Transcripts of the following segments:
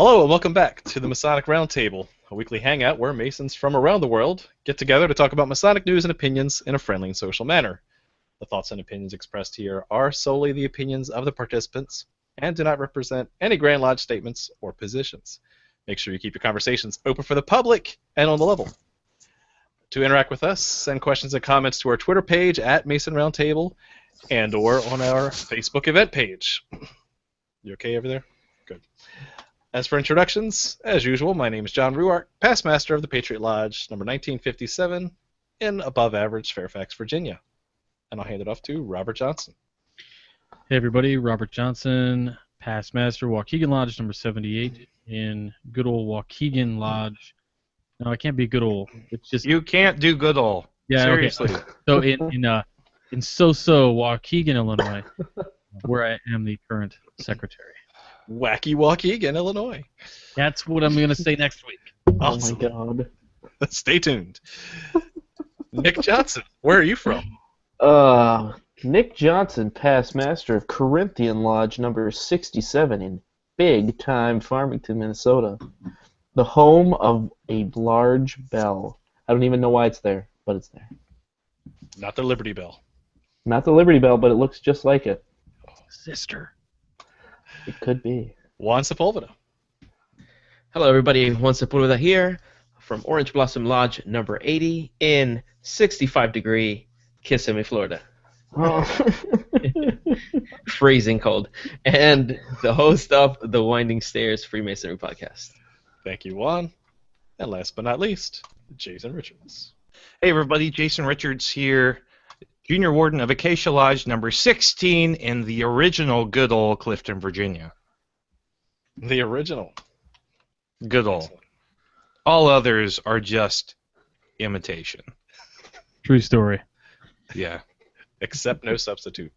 Hello and welcome back to the Masonic Roundtable, a weekly hangout where Masons from around the world get together to talk about Masonic news and opinions in a friendly and social manner. The thoughts and opinions expressed here are solely the opinions of the participants and do not represent any Grand Lodge statements or positions. Make sure you keep your conversations open for the public and on the level. To interact with us, send questions and comments to our Twitter page at Mason Roundtable and or on our Facebook event page. You okay over there? Good. As for introductions, as usual, my name is John Ruart, past master of the Patriot Lodge, number 1957, in above average Fairfax, Virginia. And I'll hand it off to Robert Johnson. Hey everybody, Robert Johnson, past master, Waukegan Lodge, number 78, in good old Waukegan Lodge. No, I can't be good old. It's just you can't do good old. Yeah, seriously. Okay. So in Waukegan, Illinois, where I am the current secretary. Wacky Waukegan, Illinois. That's what I'm going to say next week. Awesome. Oh my God. Stay tuned. Nick Johnson, where are you from? Nick Johnson, past master of Corinthian Lodge number 67 in big-time Farmington, Minnesota. The home of a large bell. I don't even know why it's there, but it's there. Not the Liberty Bell. Not the Liberty Bell, but it looks just like it. Sister. It could be. Juan Sepulveda. Hello, everybody. Juan Sepulveda here from Orange Blossom Lodge number 80 in 65-degree Kissimmee, Florida. Oh. Freezing cold. And the host of the Winding Stairs Freemasonry podcast. Thank you, Juan. And last but not least, Jason Richards. Hey, everybody. Jason Richards here, Junior Warden of Acacia Lodge number 16 in the original good old Clifton, Virginia. The original. Good old. All others are just imitation. True story. Yeah. Except no substitute.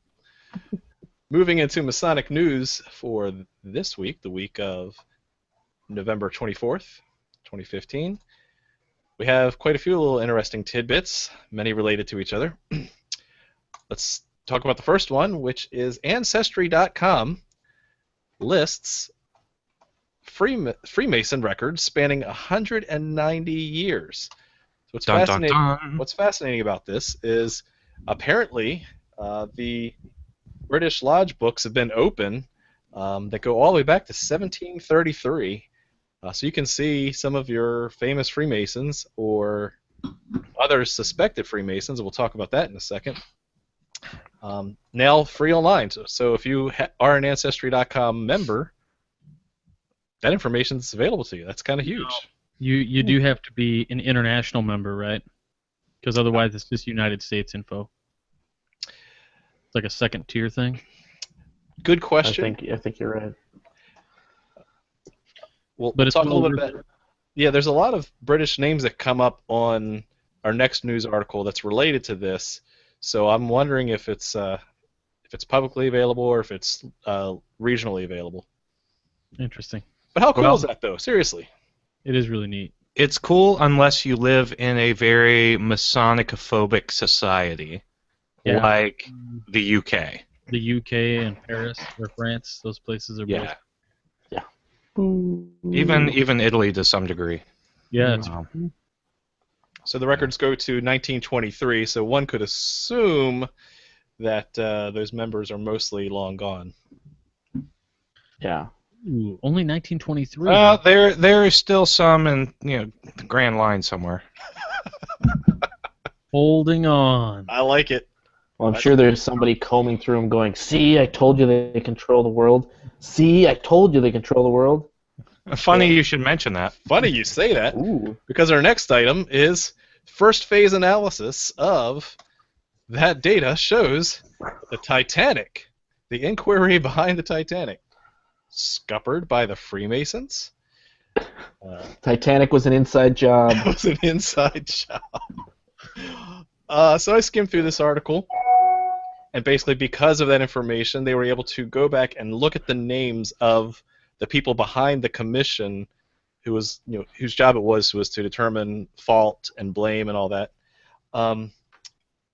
Moving into Masonic news for this week, the week of November 24th, 2015. We have quite a few little interesting tidbits, many related to each other. Let's talk about the first one, which is Ancestry.com lists Freemason records spanning 190 years. So what's fascinating about this is apparently the British Lodge books have been open that go all the way back to 1733. So you can see some of your famous Freemasons or other suspected Freemasons, and we'll talk about that in a second, now free online. So if you are an Ancestry.com member, that information is available to you. That's kind of huge. You do have to be an international member, right? Because otherwise it's just United States info. It's like a second tier thing. Good question. I think you're right. We'll talk a little bit about it. Yeah, there's a lot of British names that come up on our next news article that's related to this. So I'm wondering if it's publicly available or if it's regionally available. Interesting. But how cool is that, though? Seriously. It is really neat. It's cool unless you live in a very Masonic-phobic society, like the UK. The UK and Paris or France, those places are both. Yeah. Even Italy to some degree. Yeah. So the records go to 1923, so one could assume that those members are mostly long gone. Yeah. Ooh, only 1923. There is still some in the Grand Line somewhere. Holding on. I like it. Well, I'm sure there's somebody combing through them going, see, I told you they control the world. See, I told you they control the world. Funny you should mention that. Funny you say that. Ooh. Because our next item is first phase analysis of that data shows the Titanic, the inquiry behind the Titanic, scuppered by the Freemasons. Titanic was an inside job. It was an inside job. So I skimmed through this article, and basically because of that information, they were able to go back and look at the names of the people behind the commission, whose job it was to determine fault and blame and all that.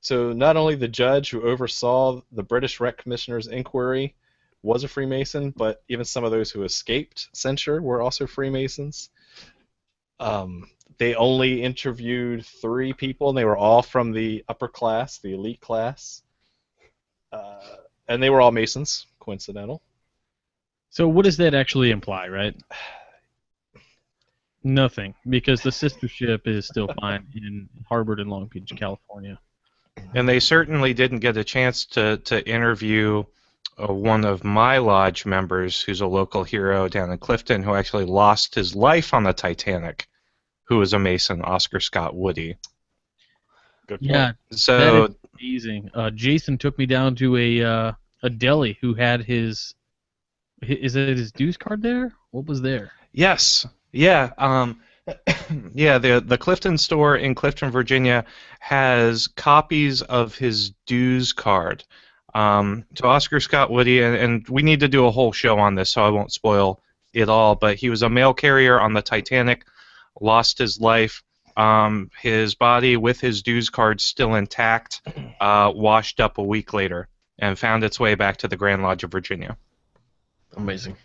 So not only the judge who oversaw the British Rec Commissioner's inquiry, was a Freemason, but even some of those who escaped censure were also Freemasons. They only interviewed 3 people, and they were all from the upper class, the elite class. And they were all Masons, coincidental. So what does that actually imply, right? Nothing, because the sistership is still fine in Harvard and Long Beach, California. And they certainly didn't get a chance to interview one of my lodge members, who's a local hero down in Clifton, who actually lost his life on the Titanic, who was a Mason, Oscar Scott Woody. Good point. Yeah, So that is amazing. Jason took me down to a deli who had is it his dues card there? What was there? yes, yeah, yeah. The Clifton store in Clifton, Virginia, has copies of his dues card. So Oscar Scott Woody, and we need to do a whole show on this, so I won't spoil it all. But he was a mail carrier on the Titanic, lost his life. His body, with his dues card still intact, washed up a week later and found its way back to the Grand Lodge of Virginia. Amazing.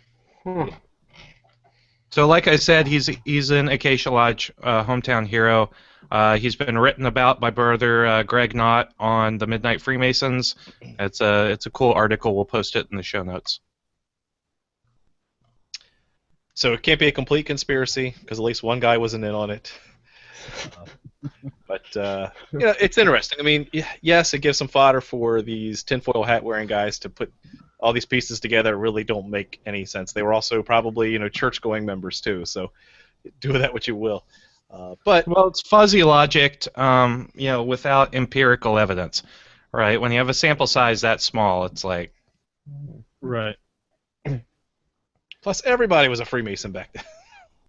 So, like I said, he's an Acacia Lodge hometown hero. He's been written about by brother Greg Knott on the Midnight Freemasons. It's a cool article. We'll post it in the show notes. So it can't be a complete conspiracy, because at least one guy wasn't in on it. But it's interesting. I mean, yes, it gives some fodder for these tinfoil hat wearing guys to put all these pieces together. Really don't make any sense. They were also probably church going members too. So do with that what you will. But Well, it's fuzzy logic, without empirical evidence, right? When you have a sample size that small, it's like, Right. plus everybody was a Freemason back then.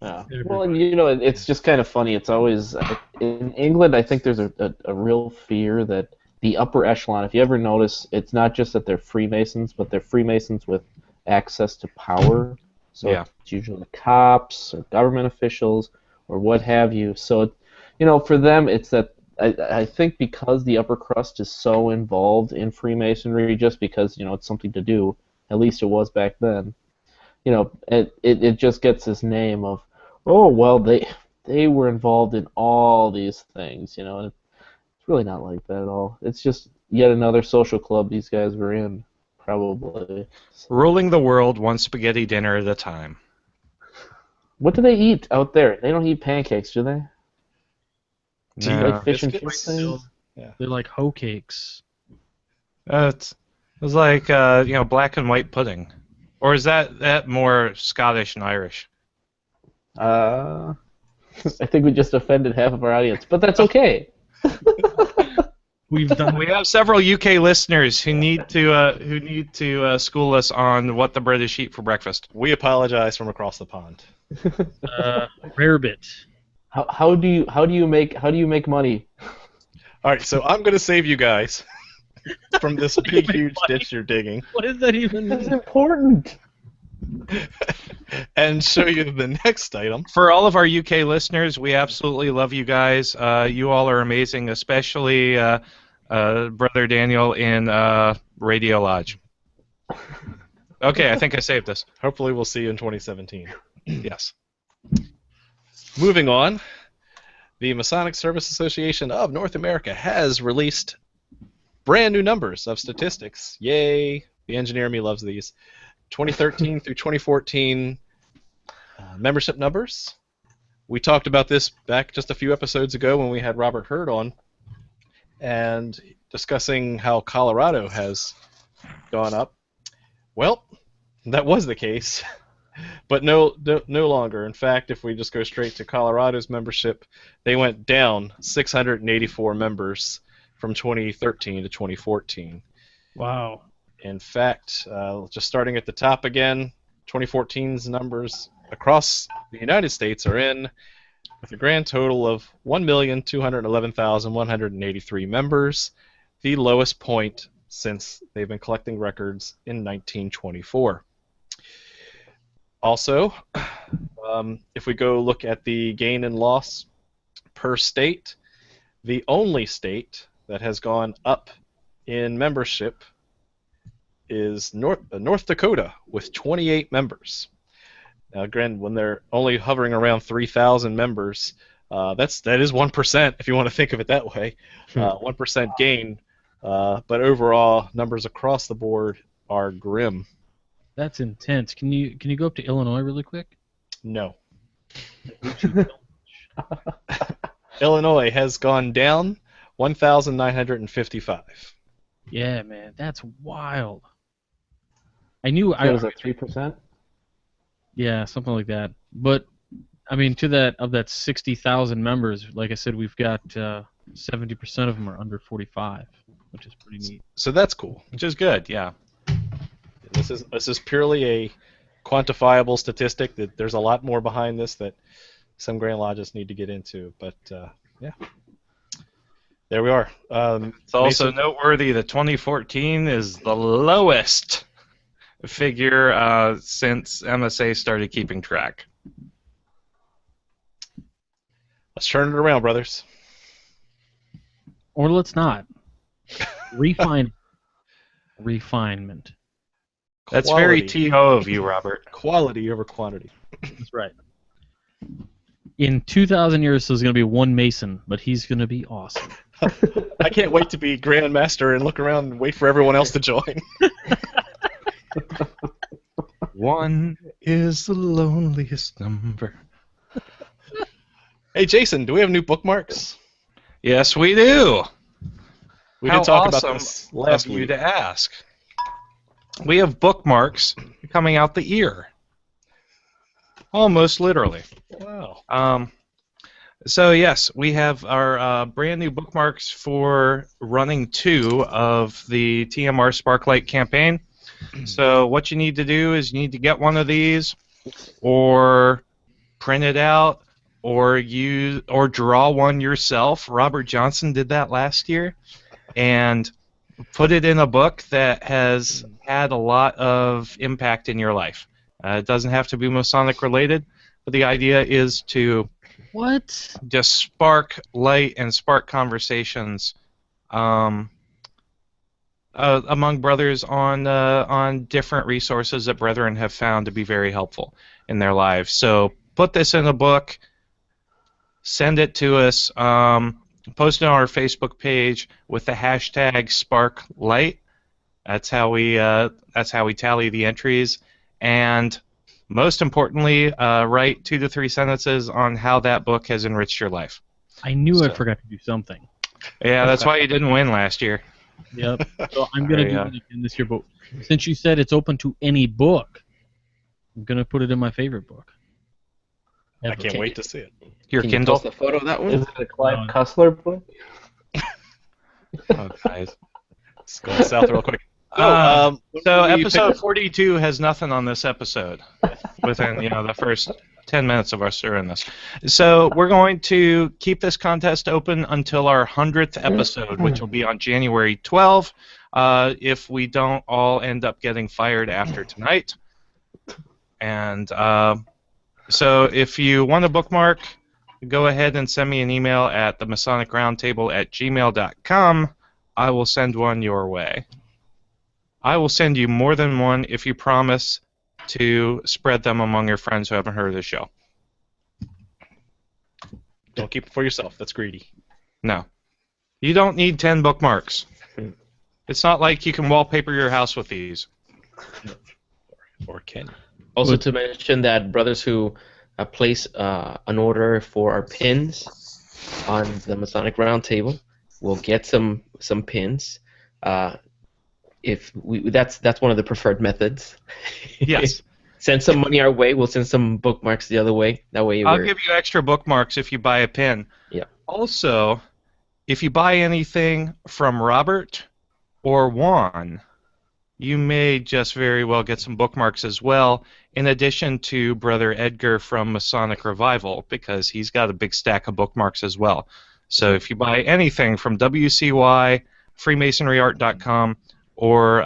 Yeah. Well, and it's just kind of funny. It's always in England. I think there's a real fear that the upper echelon. If you ever notice, it's not just that they're Freemasons, but they're Freemasons with access to power. So Yeah. it's usually cops or government officials or what have you. So, for them, it's that I think because the upper crust is so involved in Freemasonry, just because it's something to do. At least it was back then. It just gets this name of, oh well, they were involved in all these things, and it's really not like that at all. It's just yet another social club these guys were in, probably. ruling the world one spaghetti dinner at a time. What do they eat out there? They don't eat pancakes, do they? Do you No. like fish and Biscuits? chips things? They're like hoe cakes. It was like black and white pudding, or is that more Scottish and Irish? I think we just offended half of our audience, but that's okay. We've done We have several UK listeners who need to school us on what the British eat for breakfast. We apologize from across the pond. rarebit. How do you make money? All right, so I'm going to save you guys from this big, make huge money? ditch you're digging, What does that even That's mean? important. and show you the next item. For all of our UK listeners, we absolutely love you guys. You all are amazing, especially Brother Daniel in Radio Lodge. Okay, I think I saved this. Hopefully, we'll see you in 2017. Yes. Moving on, the Masonic Service Association of North America has released brand new numbers of statistics. Yay! The engineer in me loves these. 2013 through 2014 membership numbers. We talked about this back just a few episodes ago when we had Robert Hurd on, and discussing how Colorado has gone up. Well, that was the case, but no longer. In fact, if we just go straight to Colorado's membership, they went down 684 members from 2013 to 2014. Wow. In fact, just starting at the top again, 2014's numbers across the United States are in with a grand total of 1,211,183 members, the lowest point since they've been collecting records in 1924. Also, if we go look at the gain and loss per state, the only state that has gone up in membership is North Dakota with 28 members. Now, again, when they're only hovering around 3,000 members, that is 1% if you want to think of it that way. 1% gain, but overall numbers across the board are grim. That's intense. Can you go up to Illinois really quick? No. Illinois has gone down 1,955. Yeah, man, that's wild. I knew What was that, 3%? Yeah, something like that. But I mean, of that 60,000 members, like I said, we've got 70% of them are under 45, which is pretty neat. So that's cool. Which is good, yeah. This is purely a quantifiable statistic. That there's a lot more behind this that some Grand Lodges need to get into. But yeah, there we are. It's also noteworthy that 2014 is the lowest figure since MSA started keeping track. Let's turn it around, brothers. Or let's not. Refinement. That's very TO of you, Robert. Quality over quantity. That's right. In 2,000 years, there's going to be one Mason, but he's going to be awesome. I can't wait to be Grand Master and look around and wait for everyone else to join. One is the loneliest number. Hey, Jason, do we have new bookmarks? Yes, we do. We How did talk awesome about this last of you week. to ask. We have bookmarks coming out the ear. Almost literally. Wow. So yes, we have our brand new bookmarks for running 2 of the TMR Sparklight campaign. So what you need to do is you need to get one of these, or print it out, or draw one yourself. Robert Johnson did that last year, and put it in a book that has had a lot of impact in your life. It doesn't have to be Masonic related, but the idea is to just spark light and spark conversations among brothers on different resources that brethren have found to be very helpful in their lives. So put this in a book, send it to us, post it on our Facebook page with the hashtag #SparkLight. That's how we tally the entries, and most importantly, write 2 to 3 sentences on how that book has enriched your life. I knew I forgot to do something. Yeah, that's why you didn't win last year. Yep. So I'm going to do it again this year, but since you said it's open to any book, I'm going to put it in my favorite book. I can't wait to see it. Your Can Kindle? you post a photo of that one? Is it a Clive Cussler book? Oh, guys. It's going south real quick. So when we episode pick- 42 has nothing on this episode within the first 10 minutes of us doing this. So we're going to keep this contest open until our 100th episode, which will be on January 12, if we don't all end up getting fired after tonight. And so if you want a bookmark, go ahead and send me an email at themasonicroundtable@gmail.com. I will send one your way. I will send you more than one if you promise to spread them among your friends who haven't heard of the show. Don't keep it for yourself. That's greedy. No. You don't need 10 bookmarks. It's not like you can wallpaper your house with these. Or can you? Also to mention that brothers who place an order for our pins on the Masonic Roundtable will get some pins. That's one of the preferred methods. Yes. Send some money our way. We'll send some bookmarks the other way. That way, I'll give you extra bookmarks if you buy a pin. Yeah. Also, if you buy anything from Robert or Juan, you may just very well get some bookmarks as well, in addition to Brother Edgar from Masonic Revival, because he's got a big stack of bookmarks as well. So if you buy anything from WCY, FreemasonryArt.com, or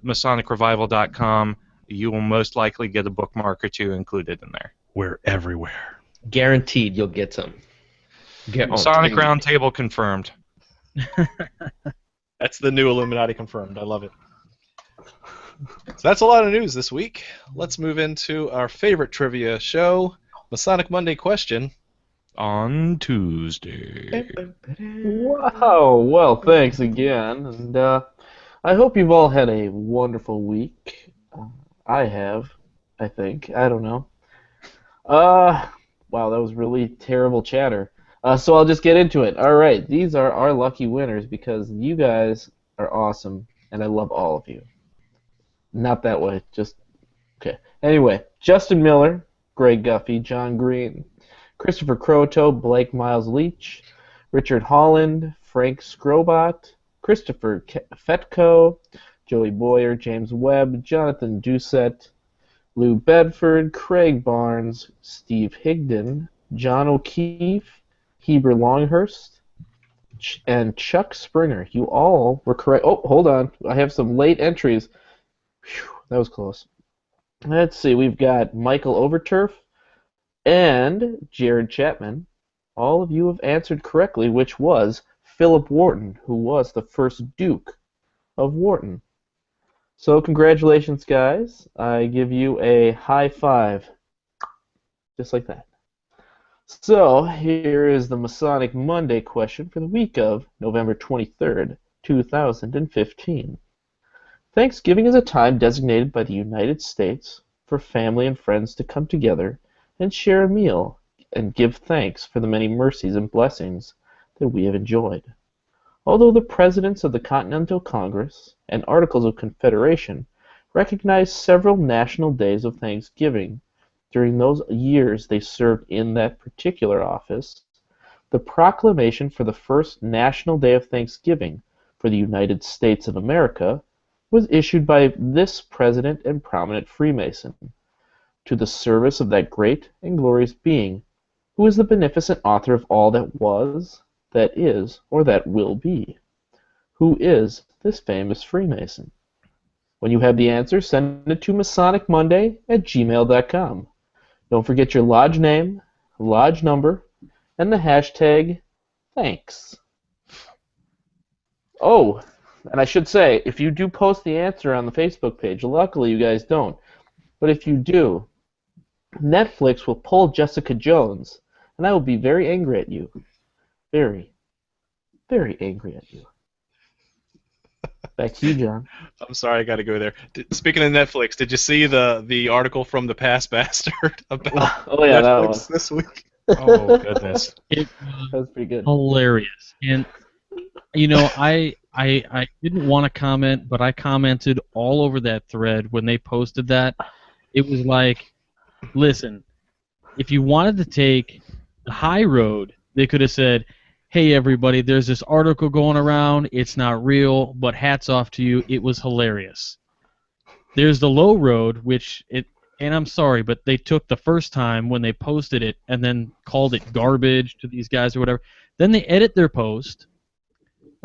MasonicRevival.com, you will most likely get a bookmark or 2 included in there. We're everywhere. Guaranteed you'll get some. Masonic Roundtable confirmed. That's the new Illuminati confirmed. I love it. So that's a lot of news this week. Let's move into our favorite trivia show, Masonic Monday Question. On Tuesday. Wow. Well, thanks again, and I hope you've all had a wonderful week. I have, I think. I don't know. Wow, that was really terrible chatter. So I'll just get into it. All right, these are our lucky winners because you guys are awesome, and I love all of you. Not that way, just okay. Anyway, Justin Miller, Greg Guffey, John Green, Christopher Croto, Blake Miles Leach, Richard Holland, Frank Scrobot, Christopher Fetko, Joey Boyer, James Webb, Jonathan Doucette, Lou Bedford, Craig Barnes, Steve Higdon, John O'Keefe, Heber Longhurst, and Chuck Springer. You all were correct. Oh, hold on. I have some late entries. Whew, that was close. Let's see. We've got Michael Overturf and Jared Chapman. All of you have answered correctly, which was Philip Wharton, who was the first Duke of Wharton. So congratulations, guys. I give you a high five. Just like that. So here is the Masonic Monday question for the week of November 23rd, 2015. Thanksgiving is a time designated by the United States for family and friends to come together and share a meal and give thanks for the many mercies and blessings that we have enjoyed. Although the Presidents of the Continental Congress and Articles of Confederation recognize several national days of Thanksgiving during those years they served in that particular office, the proclamation for the first National Day of Thanksgiving for the United States of America was issued by this President and prominent Freemason to the service of that great and glorious being who is the beneficent author of all that was, that is, or that will be. Who is this famous Freemason? When you have the answer, send it to masonicmonday@gmail.com. Don't forget your lodge name, lodge number, and the hashtag thanks. Oh, and I should say, if you do post the answer on the Facebook page, luckily you guys don't, but if you do, Netflix will pull Jessica Jones, and I will be very angry at you. Very, very angry at you. Back to you, John. I'm sorry, I got to go there. Speaking of Netflix, did you see the article from the Past Bastard about Oh yeah, that Netflix was this week? Oh, goodness. It that was pretty good. hilarious. And you know, I didn't want to comment, but I commented all over that thread when they posted that. It was like, listen, if you wanted to take the high road, they could have said, hey everybody, there's this article going around, it's not real, but hats off to you, it was hilarious. There's the low road, and I'm sorry, but they took the first time when they posted it and then called it garbage to these guys or whatever. Then they edit their post,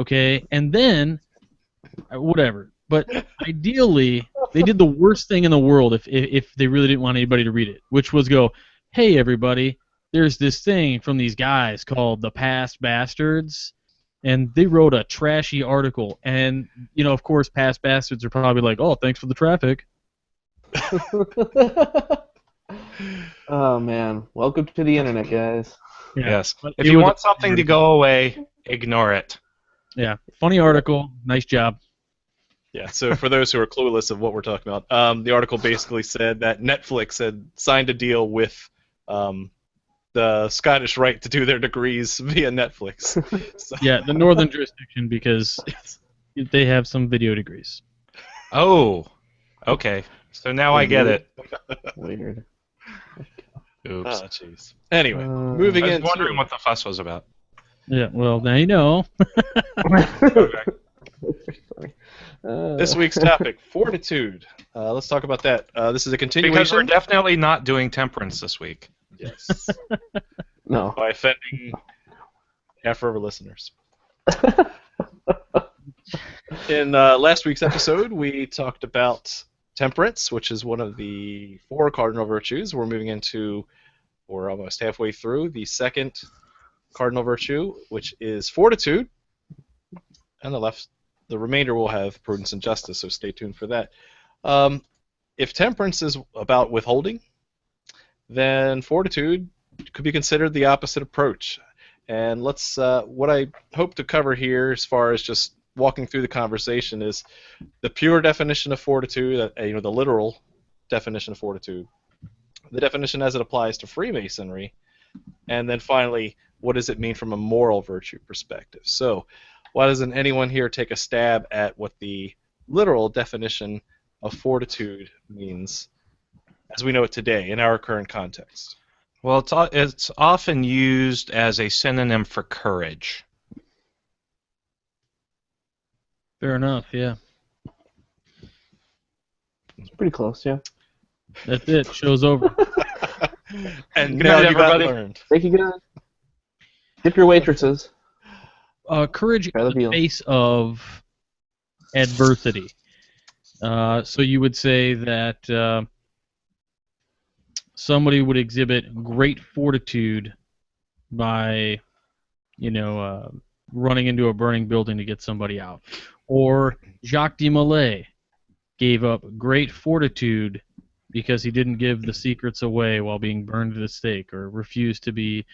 okay, and then whatever. But ideally, they did the worst thing in the world if they really didn't want anybody to read it, which was go, hey everybody, there's this thing from these guys called the Past Bastards, and they wrote a trashy article, and you know, of course, Past Bastards are probably like, oh, thanks for the traffic. Oh man, welcome to the internet, guys. Yeah. Yes. But If it you was want a- something to go away, ignore it. Yeah, funny article, nice job. Yeah, so for those who are clueless of what we're talking about, the article basically said that Netflix had signed a deal with the Scottish Rite to do their degrees via Netflix. So, Yeah, the northern jurisdiction because they have some video degrees. Oh, okay. So now I get it. Weird. Oops. oh, jeez. Anyway, I moving was into wondering what the fuss was about. Yeah, well, now you know. Okay. this week's topic, Fortitude. Let's talk about that. This is a Because we're continuation. definitely not doing temperance this week. Yes. No. By offending half of our listeners. In last week's episode, we talked about temperance, which is one of the 4 cardinal virtues. We're moving into, or almost halfway through, the second cardinal virtue, which is fortitude. And the remainder will have prudence and justice, so stay tuned for that. If temperance is about withholding, then fortitude could be considered the opposite approach. And let's what I hope to cover here, as far as just walking through the conversation, is the pure definition of fortitude, the literal definition of fortitude, the definition as it applies to Freemasonry, and then finally, what does it mean from a moral virtue perspective? So, why doesn't anyone here take a stab at what the literal definition of fortitude means as we know it today in our current context? Well, it's often used as a synonym for courage. Fair enough, yeah. It's pretty close, yeah. That's it. Show's over. And Good now night, you got everybody. learned. Thank you, guys. Tip your waitresses. Courage Try in the the deal. face of adversity. So you would say that somebody would exhibit great fortitude by, running into a burning building to get somebody out. Or Jacques de Molay gave up great fortitude because he didn't give the secrets away while being burned at the stake, or refused to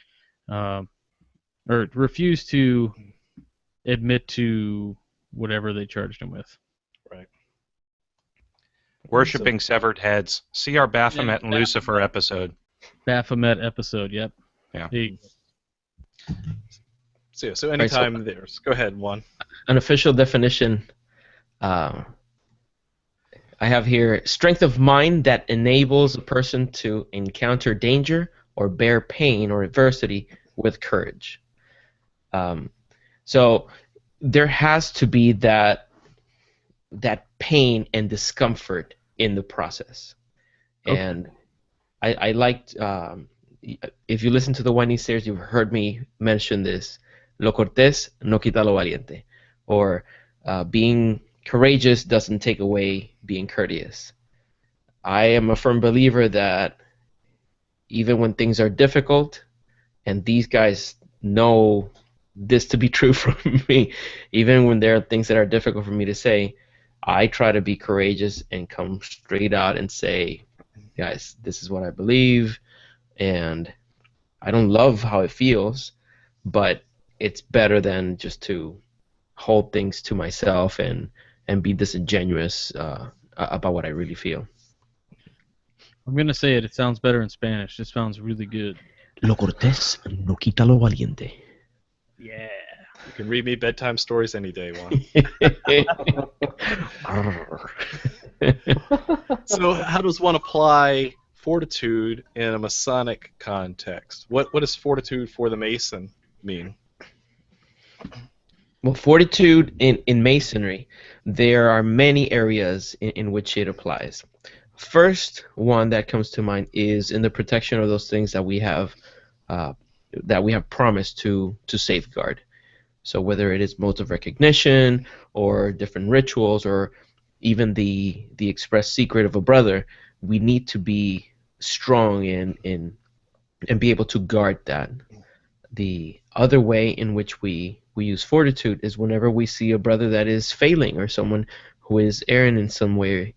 admit to whatever they charged him with. Right. Worshipping severed heads. See our Baphomet and Lucifer episode. Baphomet episode, yep. Yeah. So anytime there's... Go ahead, Juan. An official definition I have here: strength of mind that enables a person to encounter danger or bear pain or adversity with courage. So there has to be that pain and discomfort in the process. Okay. And I liked, if you listen to the Winding Stairs, you've heard me mention this: lo cortés no quita lo valiente, or being courageous doesn't take away being courteous. I am a firm believer that even when things are difficult, and these guys know this to be true for me, even when there are things that are difficult for me to say, I try to be courageous and come straight out and say, guys, this is what I believe, and I don't love how it feels, but it's better than just to hold things to myself and be disingenuous about what I really feel. I'm going to say it. It sounds better in Spanish. It sounds really good. Lo cortés no quita lo valiente. Yeah. You can read me bedtime stories any day, Juan. So how does one apply fortitude in a Masonic context? What does fortitude for the Mason mean? Well, fortitude in Masonry, there are many areas in which it applies. First one that comes to mind is in the protection of those things that we have promised to safeguard. So whether it is modes of recognition or different rituals or even the express secret of a brother, we need to be strong in and be able to guard that. The other way in which we use fortitude is whenever we see a brother that is failing or someone who is erring in some way,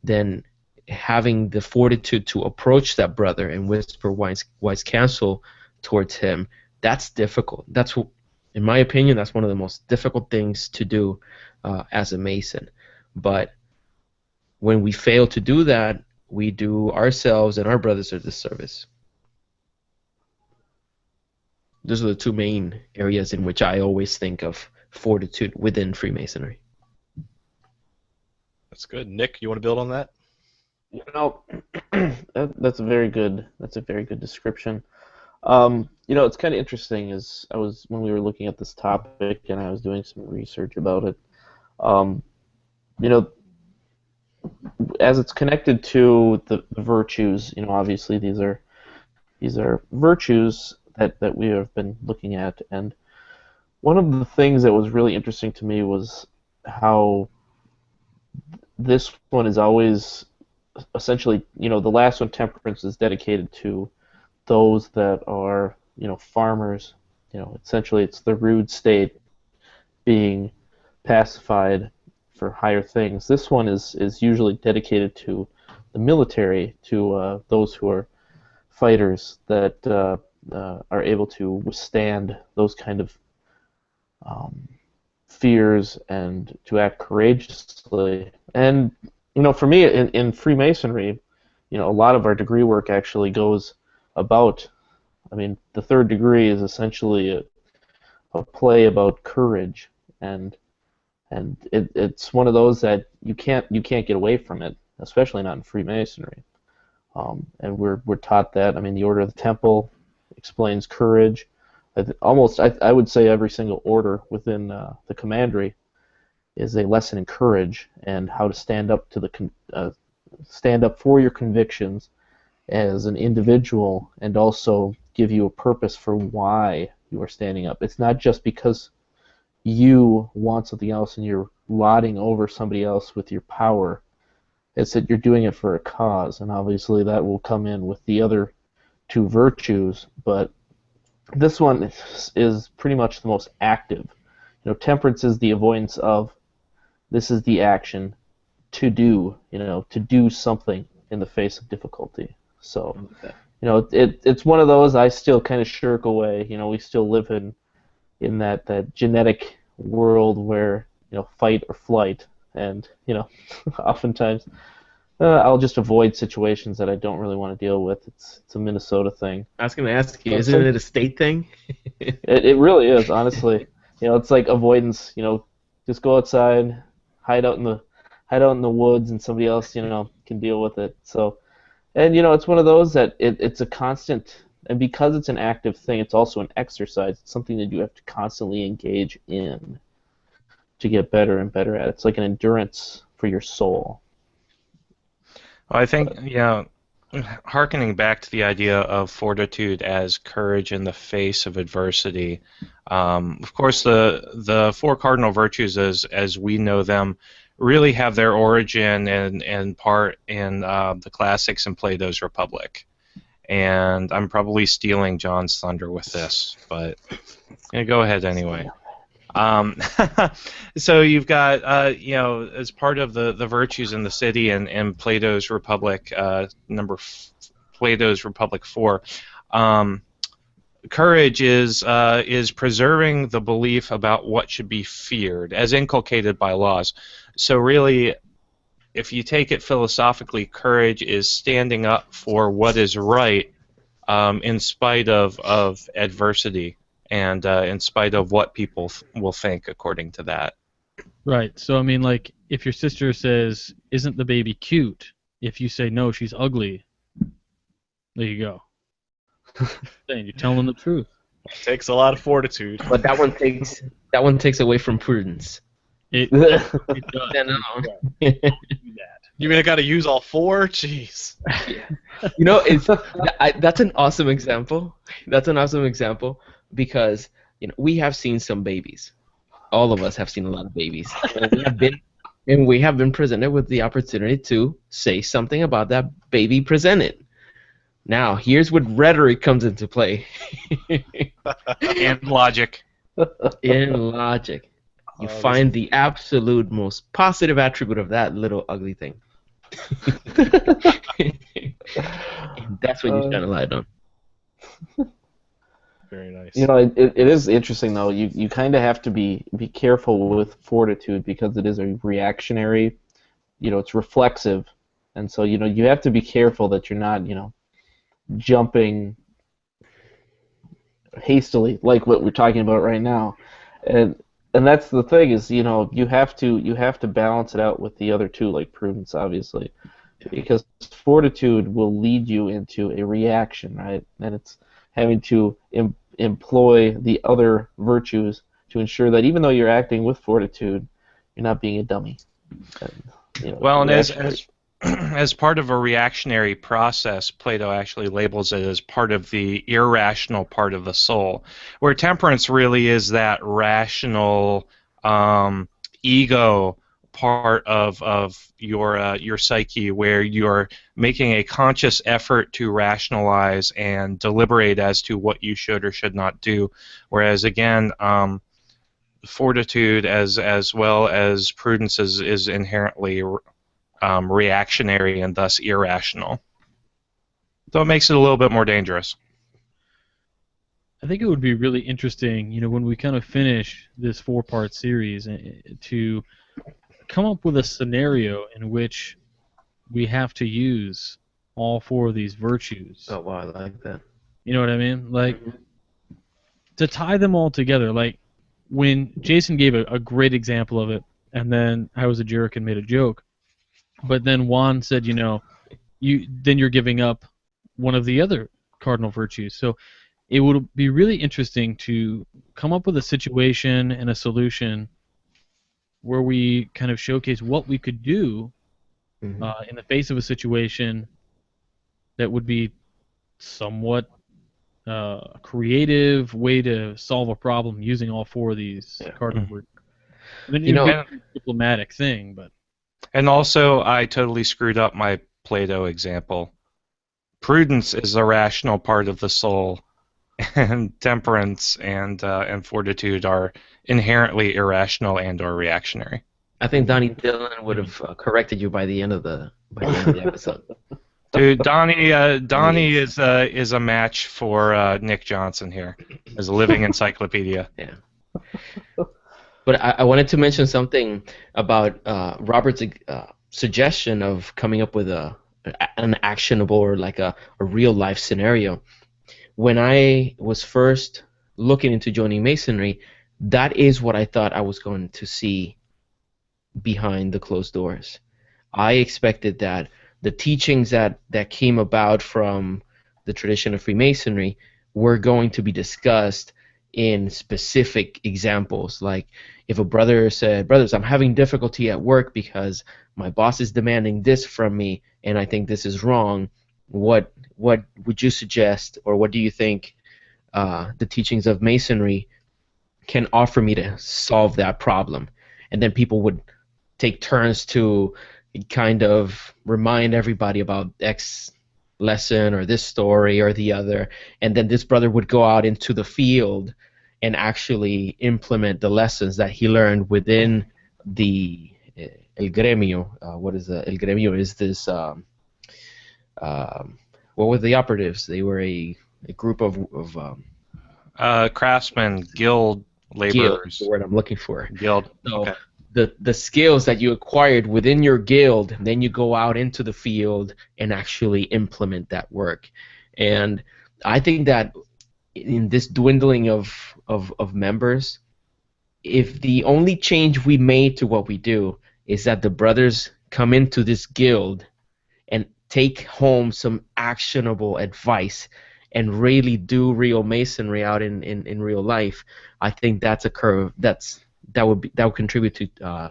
then having the fortitude to approach that brother and whisper wise counsel towards him, that's difficult. That's, in my opinion, that's one of the most difficult things to do as a Mason. But when we fail to do that, we do ourselves and our brothers a disservice. Those are the two main areas in which I always think of fortitude within Freemasonry. That's good. Nick, you want to build on that? You know, that's a very good description. It's kind of interesting. As when we were looking at this topic and I was doing some research about it, as it's connected to the virtues, obviously these are virtues that we have been looking at, and one of the things that was really interesting to me was how this one is always essentially, the last one, temperance, is dedicated to those that are, farmers. Essentially it's the rude state being pacified for higher things. This one is usually dedicated to the military, to those who are fighters that are able to withstand those kind of fears and to act courageously. And for me in Freemasonry, a lot of our degree work actually goes about. I mean, the third degree is essentially a play about courage, and it's one of those that you can't get away from it, especially not in Freemasonry. And we're taught that. I mean, the Order of the Temple explains courage. I would say every single order within the commandery is a lesson in courage and how to stand up to stand up for your convictions as an individual, and also give you a purpose for why you are standing up. It's not just because you want something else and you're lauding over somebody else with your power. It's that you're doing it for a cause, and obviously that will come in with the other two virtues, but this one is pretty much the most active. Temperance is the avoidance of. This is the action to do, to do something in the face of difficulty. So, it's one of those I still kind of shirk away. We still live in that genetic world where, fight or flight, and, oftentimes I'll just avoid situations that I don't really want to deal with. It's a Minnesota thing. I was going to ask you, isn't it a state thing? It really is, honestly. It's like avoidance. Just go outside, hide out in the woods, and somebody else, can deal with it. So, and it's one of those that it's a constant, and because it's an active thing, it's also an exercise. It's something that you have to constantly engage in to get better and better at. It's like an endurance for your soul. Well, I think, hearkening back to the idea of fortitude as courage in the face of adversity. Of course, the four cardinal virtues, as we know them, really have their origin and part in the classics and Plato's Republic. And I'm probably stealing John's thunder with this, but go ahead anyway. So you've got, as part of the virtues in the city and Plato's Republic, Plato's Republic 4, courage is preserving the belief about what should be feared, as inculcated by laws. So really, if you take it philosophically, courage is standing up for what is right in spite of adversity. And in spite of what people will think, according to that. Right. So, I mean, like, if your sister says, "Isn't the baby cute?" If you say, "No, she's ugly," there you go. You're telling the truth. It takes a lot of fortitude. But that one takes away from prudence. It does. Yeah, no. You mean I got to use all four? Jeez. That's an awesome example. That's an awesome example. Because we have seen some babies. All of us have seen a lot of babies. And we have been presented with the opportunity to say something about that baby presented. Now, here's what rhetoric comes into play. And logic. In logic. You find the absolute most positive attribute of that little ugly thing. And that's what you shine a light on. Very nice. It is interesting though. You kind of have to be careful with fortitude because it is a reactionary. It's reflexive, and so you have to be careful that you're not jumping hastily like what we're talking about right now, and that's the thing is you have to balance it out with the other two, like prudence, obviously, because fortitude will lead you into a reaction, right? And it's having to employ the other virtues to ensure that even though you're acting with fortitude, you're not being a dummy. And as part of a reactionary process, Plato actually labels it as part of the irrational part of the soul, where temperance really is that rational ego part of your psyche, where you're making a conscious effort to rationalize and deliberate as to what you should or should not do. Whereas again, fortitude as well as prudence is inherently reactionary and thus irrational. So it makes it a little bit more dangerous. I think it would be really interesting, when we kind of finish this 4-part series, to come up with a scenario in which we have to use all 4 of these virtues. Oh wow, I like that. You know what I mean? Like, to tie them all together. Like, when Jason gave a great example of it, and then I was a jerk and made a joke, but then Juan said, then you're giving up one of the other cardinal virtues. So it would be really interesting to come up with a situation and a solution where we kind of showcase what we could do in the face of a situation that would be somewhat a creative way to solve a problem using all 4 of these cardinal virtues. I mean, it's a diplomatic thing, but. And also, I totally screwed up my Plato example. Prudence is a rational part of the soul, and temperance and fortitude are inherently irrational and/or reactionary. I think Donnie Dillon would have corrected you by the end of the episode. Dude, Donnie is a match for Nick Johnson here, as a living encyclopedia. Yeah. But I wanted to mention something about Robert's suggestion of coming up with an actionable or like a real life scenario. When I was first looking into joining Masonry, that is what I thought I was going to see behind the closed doors. I expected that the teachings that came about from the tradition of Freemasonry were going to be discussed in specific examples. Like, if a brother said, "Brothers, I'm having difficulty at work because my boss is demanding this from me, and I think this is wrong. What would you suggest, or what do you think the teachings of Masonry can offer me to solve that problem?" And then people would take turns to kind of remind everybody about X lesson or this story or the other, and then this brother would go out into the field and actually implement the lessons that he learned within the El Gremio. What is El Gremio? Is this what were the operatives? They were a group of Craftsmen, guild laborers. Guild, the word I'm looking for. Guild. So Okay. the skills that you acquired within your guild, then you go out into the field and actually implement that work. And I think that in this dwindling of members, if the only change we made to what we do is that the brothers come into this guild and take home some actionable advice and really do real masonry out in real life, I think that's a curve that would contribute to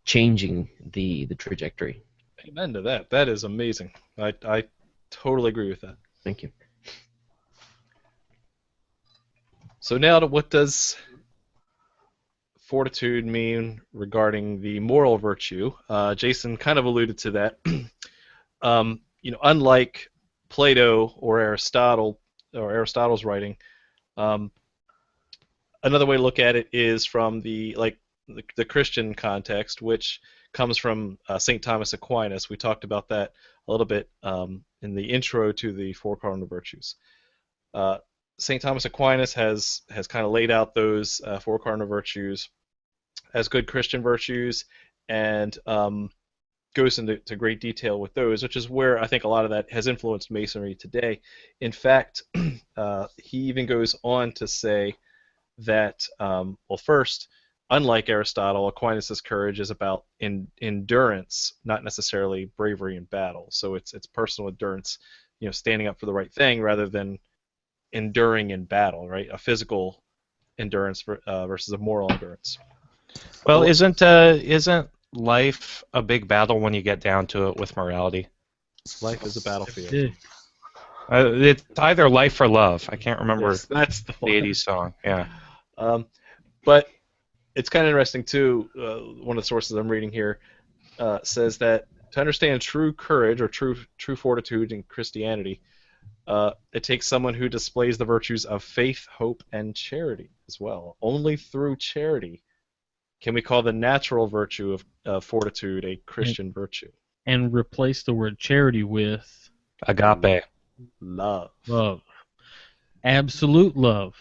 changing the trajectory. Amen to that. That is amazing. I totally agree with that. Thank you. So now, what does fortitude mean regarding the moral virtue? Jason kind of alluded to that. Unlike Plato or Aristotle or Aristotle's writing, another way to look at it is from the Christian context, which comes from St. Thomas Aquinas. We talked about that a little bit in the intro to the Four Cardinal Virtues. St. Thomas Aquinas has kind of laid out those Four Cardinal Virtues as good Christian virtues, and goes into great detail with those, which is where I think a lot of that has influenced Masonry today. In fact, he even goes on to say that, first, unlike Aristotle, Aquinas' courage is about endurance, not necessarily bravery in battle. So it's personal endurance, standing up for the right thing rather than enduring in battle, right? A physical endurance versus a moral endurance. Well, isn't life a big battle when you get down to it with morality? Life is a battlefield. It's either life or love. I can't remember. Yes, that's the 80s song. Yeah. But it's kind of interesting too. One of the sources I'm reading here says that to understand true courage or true fortitude in Christianity, It takes someone who displays the virtues of faith, hope, and charity as well. Only through charity can we call the natural virtue of fortitude a Christian virtue. And replace the word charity with Agape. Love. love. Absolute love.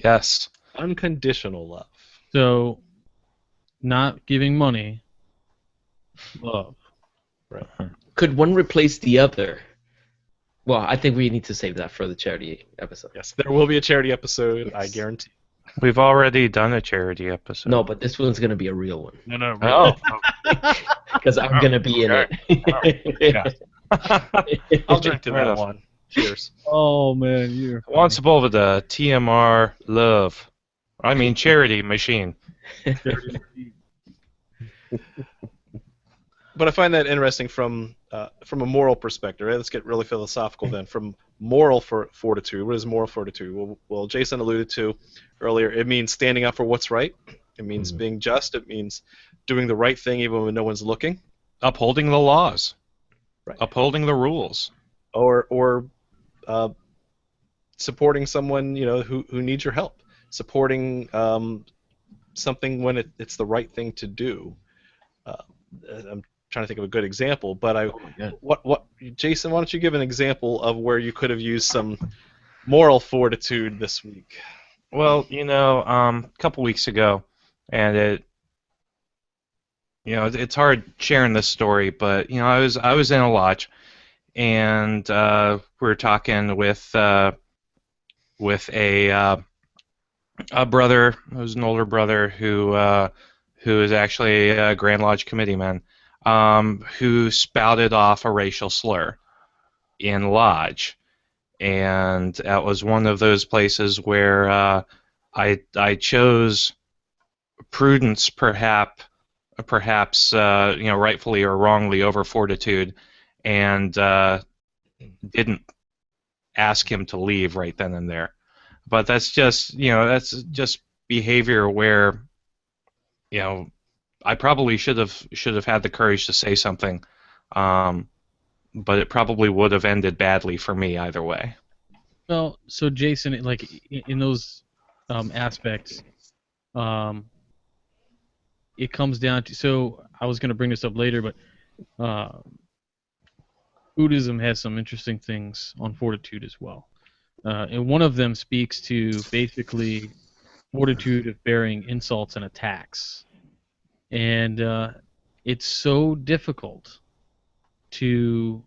Yes. Unconditional love. So, not giving money, love. Right. Could one replace the other? Well, I think we need to save that for the charity episode. Yes, there will be a charity episode, Yes. I guarantee. We've already done a charity episode. No, but this one's gonna be a real one No. Oh. because I'm gonna be in it. Yeah. I'll drink to Fair that enough. one. Cheers. Oh man, you're Once above the TMR love. I mean charity machine. But I find that interesting from a moral perspective. Right? Let's get really philosophical then. From moral fortitude, what is moral fortitude? Well, Jason alluded to earlier. It means standing up for what's right. It means being just. It means doing the right thing even when no one's looking. Upholding the laws. Right. Upholding the rules. Or supporting someone who needs your help. Supporting something when it's the right thing to do. I'm trying to think of a good example, but what Jason, why don't you give an example of where you could have used some moral fortitude this week? Well, a couple weeks ago, and it's hard sharing this story, but I was in a lodge, and we were talking with a brother, who's an older brother who is actually a Grand Lodge committeeman, who spouted off a racial slur in lodge, and that was one of those places where I chose prudence, perhaps rightfully or wrongly, over fortitude, and didn't ask him to leave right then and there. But that's just behavior where I probably should have had the courage to say something, but it probably would have ended badly for me either way. Well, so Jason, like in those aspects, it comes down to. So I was going to bring this up later, but Buddhism has some interesting things on fortitude as well, and one of them speaks to basically fortitude of bearing insults and attacks, and it's so difficult to.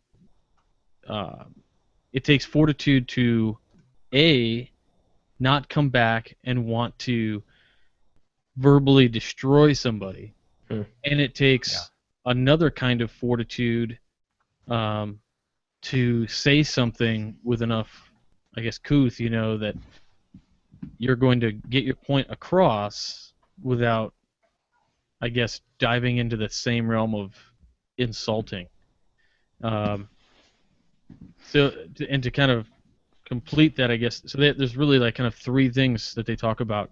It takes fortitude to not come back and want to verbally destroy somebody, and it takes another kind of fortitude to say something with enough, I guess, couth, that you're going to get your point across without, I guess, diving into the same realm of insulting. To kind of complete that, I guess, so there's really like kind of three things that they talk about,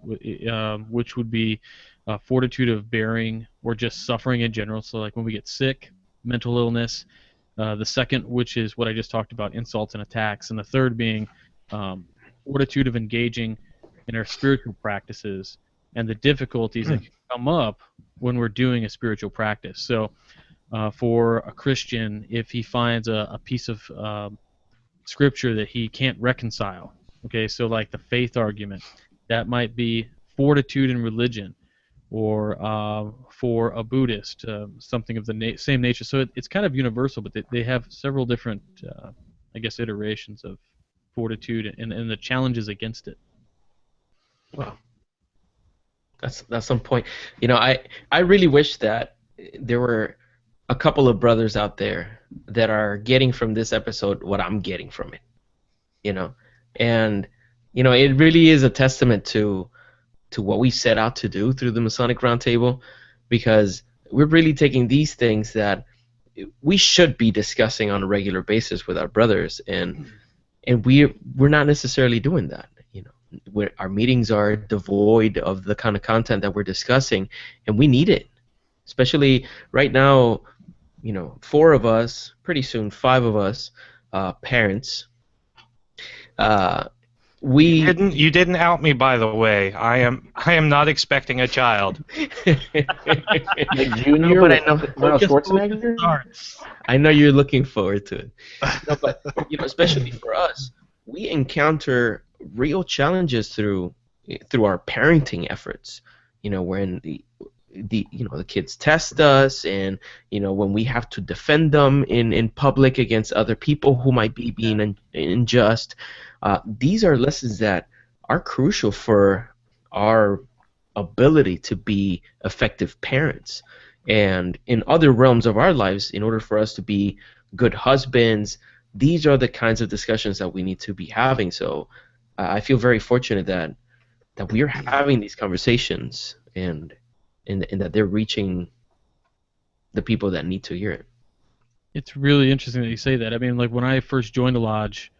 which would be fortitude of bearing or just suffering in general. So like when we get sick, mental illness. The second, which is what I just talked about, insults and attacks. And the third being fortitude of engaging in our spiritual practices and the difficulties that can come up when we're doing a spiritual practice. So for a Christian, if he finds a piece of scripture that he can't reconcile, okay, so like the faith argument, that might be fortitude in religion, or for a Buddhist, something of the same nature. So it's kind of universal, but they have several different, I guess, iterations of fortitude and the challenges against it. Wow, that's some point. I really wish that there were a couple of brothers out there that are getting from this episode what I'm getting from it. And it really is a testament to what we set out to do through the Masonic Roundtable, because we're really taking these things that we should be discussing on a regular basis with our brothers, and we're not necessarily doing that. Our meetings are devoid of the kind of content that we're discussing, and we need it, especially right now. 4 of us, pretty soon 5 of us, parents, Uh, You we didn't out me, by the way. I am not expecting a child. Like no, Junior but I with know Arnold Just hope it Schwarzenegger? starts. I know you're looking forward to it. No, but especially for us, we encounter real challenges through our parenting efforts. When the kids test us, and when we have to defend them in public against other people who might be being unjust. These are lessons that are crucial for our ability to be effective parents. And in other realms of our lives, in order for us to be good husbands, these are the kinds of discussions that we need to be having. So I feel very fortunate that we're having these conversations, and that they're reaching the people that need to hear it. It's really interesting that you say that. I mean, like when I first joined the lodge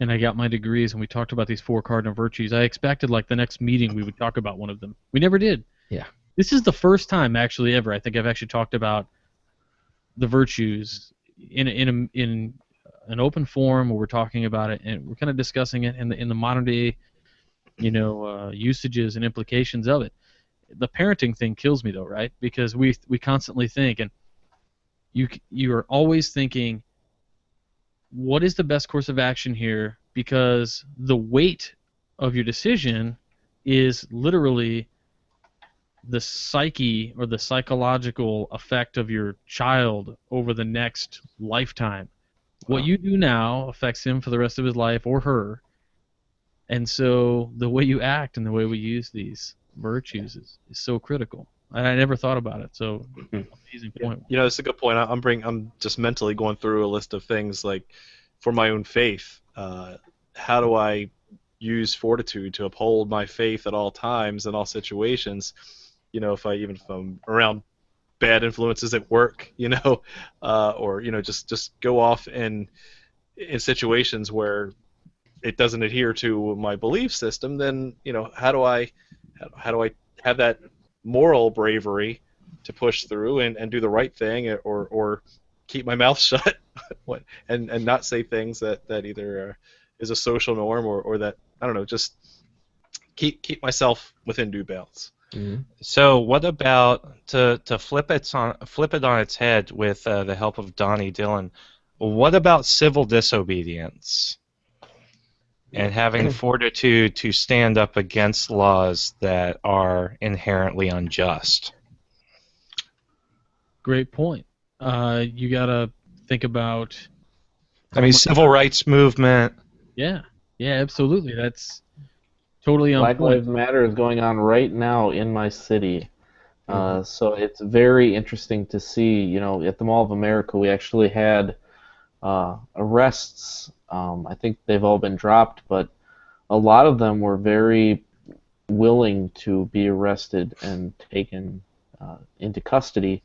and I got my degrees and we talked about these four cardinal virtues, I expected like the next meeting we would talk about one of them. We never did. Yeah. This is the first time actually ever I think I've actually talked about the virtues in an open forum where we're talking about it and we're kind of discussing it in the modern day, usages and implications of it. The parenting thing kills me though, right? Because we constantly think, and you are always thinking, what is the best course of action here? Because the weight of your decision is literally the psyche or the psychological effect of your child over the next lifetime. What Wow. you do now affects him for the rest of his life or her. And so the way you act and the way we use these virtues is so critical. And I never thought about it. So amazing point. It's a good point. I'm just mentally going through a list of things like for my own faith. How do I use fortitude to uphold my faith at all times in all situations? If I'm around bad influences at work, or just go off in situations where it doesn't adhere to my belief system, then how do I have that moral bravery to push through and do the right thing, or keep my mouth shut and not say things that either is a social norm or that I don't know, just keep myself within due bounds. Mhm. So what about to flip it on its head with the help of Donnie Dillon? What about civil disobedience and having fortitude to stand up against laws that are inherently unjust? Great point. You got to think about I mean, civil rights movement. yeah, absolutely. That's totally on Black point. Lives Matter is going on right now in my city. Mhm. So it's very interesting to see, at the Mall of America, we actually had arrests. I think they've all been dropped, but a lot of them were very willing to be arrested and taken into custody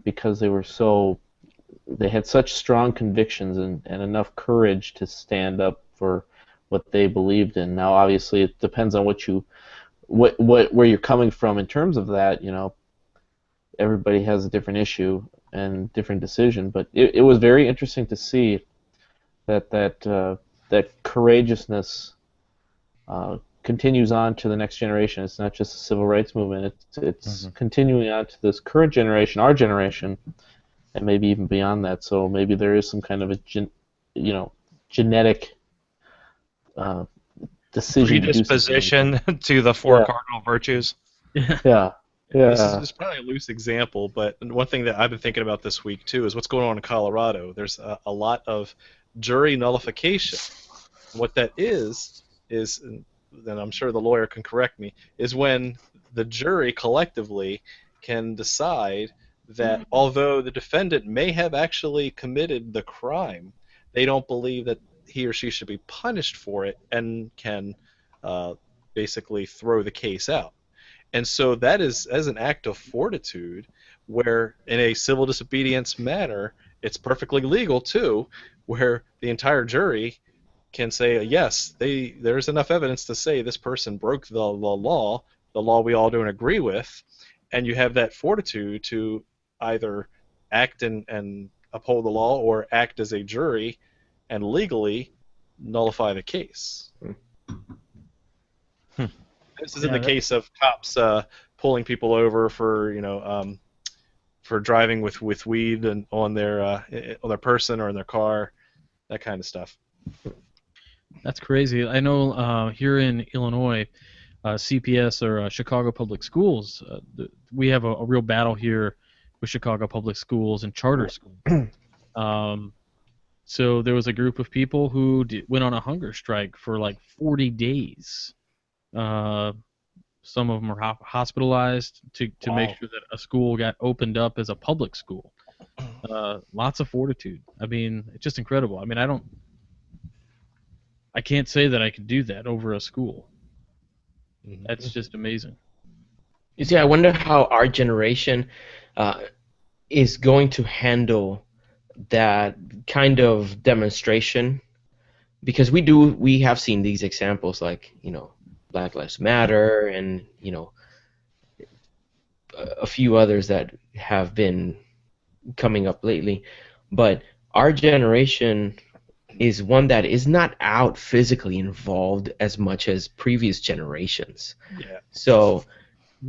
because they had such strong convictions and enough courage to stand up for what they believed in. Now, obviously, it depends on where you're coming from in terms of that. Everybody has a different issue and different decision, but it was very interesting to see that courageousness continues on to the next generation. It's not just a civil rights movement; it's continuing on to this current generation, our generation, and maybe even beyond that. So maybe there is some kind of a genetic uh, decision to do something like Predisposition to the four Yeah. cardinal virtues. that. Yeah, This is yeah. just probably a loose example, but one thing that I've been thinking about this week too is what's going on in Colorado. There's a lot of jury nullification. What that is, and then I'm sure the lawyer can correct me, is when the jury collectively can decide that although the defendant may have actually committed the crime, they don't believe that he or she should be punished for it and can uh, basically throw the case out. And so that is as an act of fortitude, where in a civil disobedience manner, it's perfectly legal too, where the entire jury can say yes, there's enough evidence to say this person broke the law we all don't agree with, and you have that fortitude to either act and uphold the law or act as a jury and legally nullify the case. This is in Yeah, the case of cops pulling people over for for driving with weed and on their person or in their car, that kind of stuff. That's crazy. I know here in Illinois, CPS or Chicago Public Schools, we have a real battle here with Chicago Public Schools and charter schools. So there was a group of people who went on a hunger strike for like 40 days. Some of them were hospitalized to make sure that a school got opened up as a public school. Lots of fortitude. I mean, it's just incredible. I mean, I can't say that I could do that over a school. That's just amazing. You see, I wonder how our generation is going to handle that kind of demonstration, because we have seen these examples, like Black Lives Matter and a few others that have been coming up lately, but our generation is one that is not out physically involved as much as previous generations. Yeah. So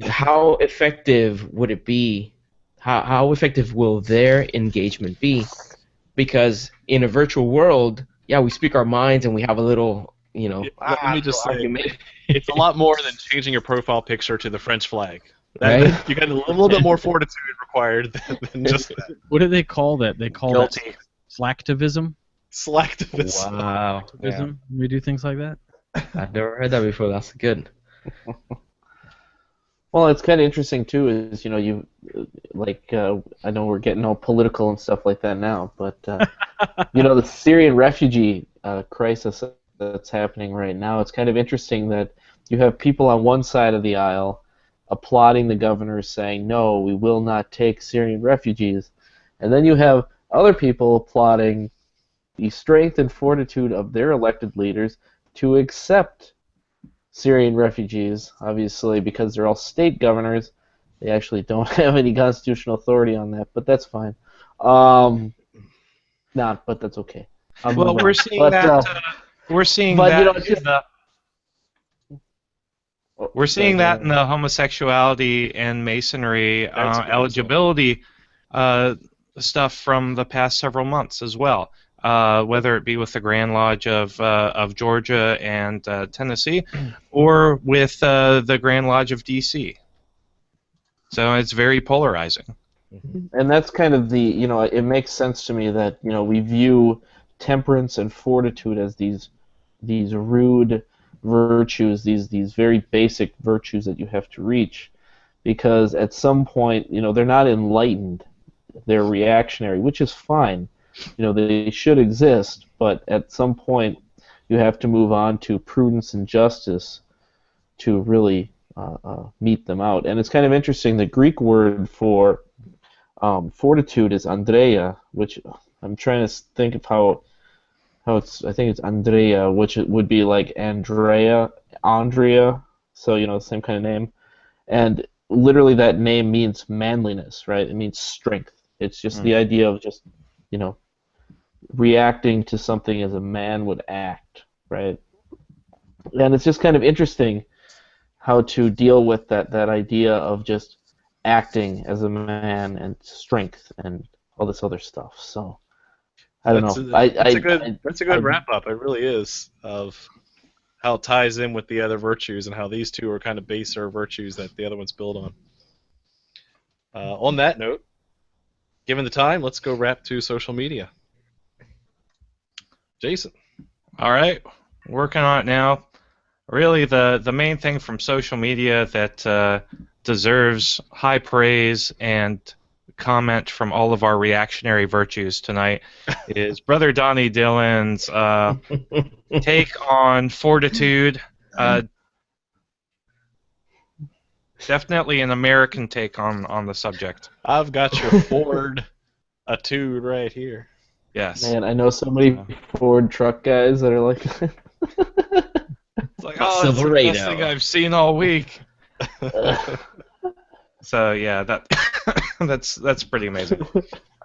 how effective would it be? How effective will their engagement be? Because in a virtual world, yeah, we speak our minds and we have a little, Let me just say, argument. it's a lot more than changing your profile picture to the French flag. Right? You got a little bit more fortitude required than just that. What do they call that? They call Guilty. that slacktivism. Slacktivism. Wow. Slacktivism? We do things like that. I've never heard that before. That's good. Well, it's kind of interesting too. Is you I know we're getting all political and stuff like that now, but the Syrian refugee crisis that's happening right now. It's kind of interesting that you have people on one side of the aisle applauding the governor, saying, "No, we will not take Syrian refugees," and then you have other people applauding the strength and fortitude of their elected leaders to accept Syrian refugees, obviously, because they're all state governors. They actually don't have any constitutional authority on that, but that's fine. But that's okay. Well, we're seeing that. We're seeing that. We're seeing that in the homosexuality and Masonry eligibility stuff from the past several months as well. Whether it be with the Grand Lodge of Georgia and Tennessee, or with the Grand Lodge of D.C. So it's very polarizing. And that's kind of it makes sense to me that we view temperance and fortitude as these rude virtues, these very basic virtues that you have to reach, because at some point they're not enlightened, they're reactionary, which is fine. They should exist, but at some point you have to move on to prudence and justice to really meet them out. And it's kind of interesting, the Greek word for fortitude is Andrea, which I'm trying to think of how it's, I think it's Andrea, which it would be like Andrea, so same kind of name. And literally that name means manliness, right? It means strength. It's just the idea of just, reacting to something as a man would act, right? And it's just kind of interesting how to deal with that idea of just acting as a man and strength and all this other stuff. So I don't know. That's a good wrap up. It really is, of how it ties in with the other virtues and how these two are kind of baser virtues that the other ones build on. On that note, given the time, let's go wrap to social media. Jason. All right, working on it now. Really, the main thing from social media that deserves high praise and comment from all of our reactionary virtues tonight is Brother Donnie Dillon's take on fortitude. Definitely an American take on the subject. I've got your Fortitude right here. Yes. Man, I know so many Ford truck guys that are like... It's like, oh, that's the best thing I've seen all week. So yeah, that's pretty amazing.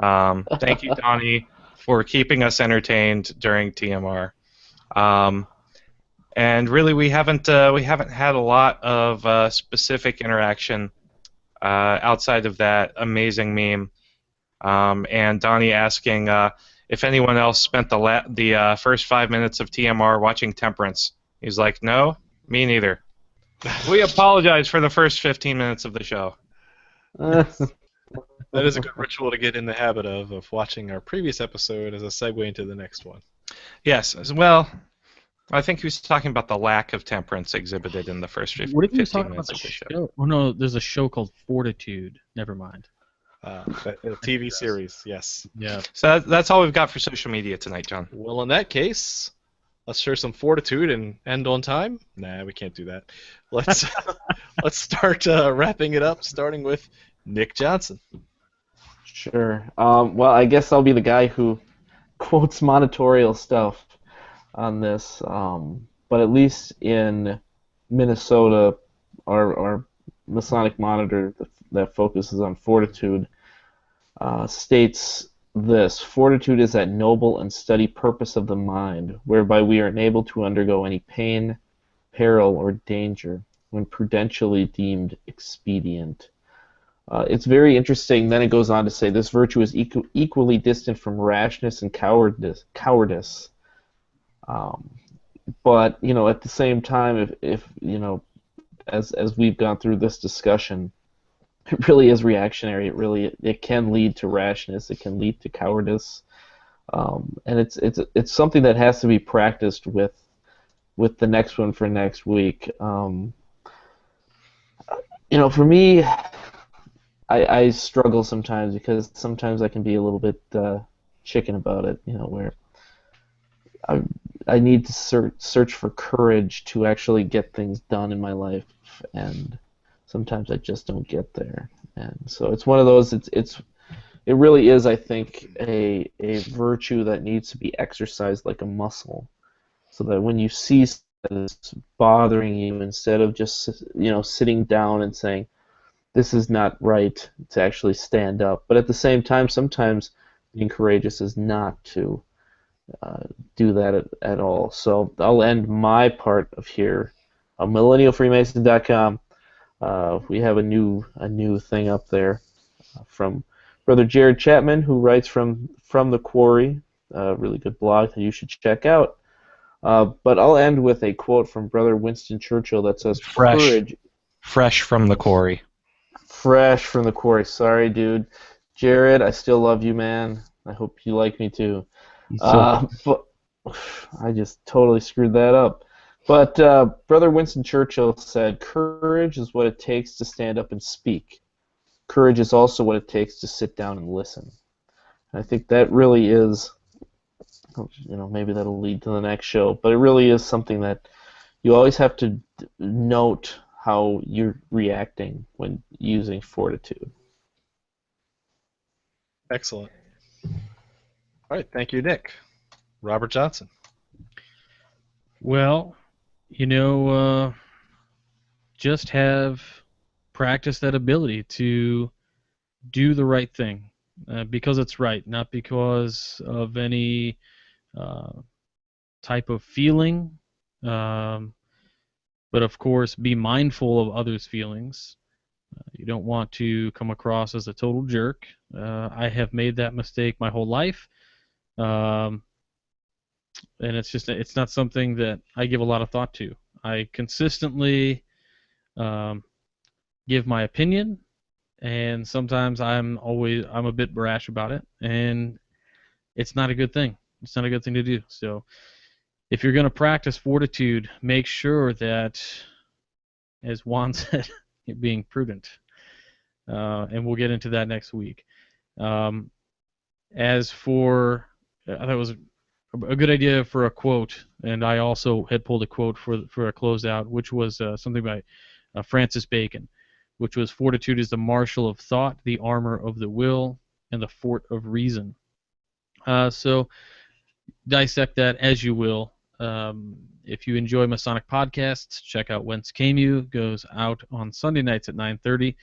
Thank you, Donnie, for keeping us entertained during TMR. And really, we haven't had a lot of specific interaction outside of that amazing meme. And Donnie asking if anyone else spent the first 5 minutes of TMR watching Temperance. He's like, no, me neither. We apologize for the first 15 minutes of the show. That is a good ritual to get in the habit of watching our previous episode as a segue into the next one. Yes, well, I think he was talking about the lack of temperance exhibited in the first 15 What if you were talking about minutes the of the show. show? Oh no, there's a show called Fortitude. Never mind. A TV series, yes. Yeah. So that's all we've got for social media tonight, John. Well, in that case, let's share some fortitude and end on time. Nah, we can't do that. Let's start wrapping it up, starting with Nick Johnson. Sure. Well, I guess I'll be the guy who quotes monitorial stuff on this. But at least in Minnesota, our Masonic monitor that focuses on fortitude states this: fortitude is that noble and steady purpose of the mind, whereby we are enabled to undergo any pain, peril, or danger when prudentially deemed expedient. It's very interesting. Then it goes on to say this virtue is equally distant from rashness and cowardice. But at the same time, if as we've gone through this discussion, it really is reactionary. It can lead to rashness. It can lead to cowardice, and it's something that has to be practiced with the next one for next week. For me, I struggle sometimes because sometimes I can be a little bit chicken about it. Where I need to search for courage to actually get things done in my life, and sometimes I just don't get there. And so it's one of those. It really is, I think, a virtue that needs to be exercised like a muscle, so that when you see that it's bothering you, instead of just sitting down and saying, this is not right, to actually stand up. But at the same time, sometimes being courageous is not to do that at all. So I'll end my part of here on millennialfreemason.com. We have a new thing up there from Brother Jared Chapman, who writes from the Quarry, a really good blog that you should check out. But I'll end with a quote from Brother Winston Churchill that says, "Courage." Fresh from the quarry. Fresh from the Quarry. Sorry, dude. Jared, I still love you, man. I hope you like me too. But I just totally screwed that up. But Brother Winston Churchill said, "Courage is what it takes to stand up and speak. Courage is also what it takes to sit down and listen." And I think that really is, maybe that'll lead to the next show, but it really is something that you always have to note how you're reacting when using fortitude. Excellent. All right, thank you, Nick. Robert Johnson. Well, just have practice that ability to do the right thing because it's right, not because of any type of feeling. But of course, be mindful of others' feelings. You don't want to come across as a total jerk. I have made that mistake my whole life. And it's not something that I give a lot of thought to. I consistently give my opinion, and sometimes I'm a bit brash about it, and it's not a good thing. It's not a good thing to do. So if you're going to practice fortitude, make sure that, as Juan said, you're being prudent. And we'll get into that next week. As for, I thought it was a good idea for a quote, and I also had pulled a quote for a closeout, which was something by Francis Bacon, which was, "Fortitude is the marshal of thought, the armor of the will, and the fort of reason." So dissect that as you will. If you enjoy Masonic podcasts, check out Whence Came You. Goes out on Sunday nights at 9:30.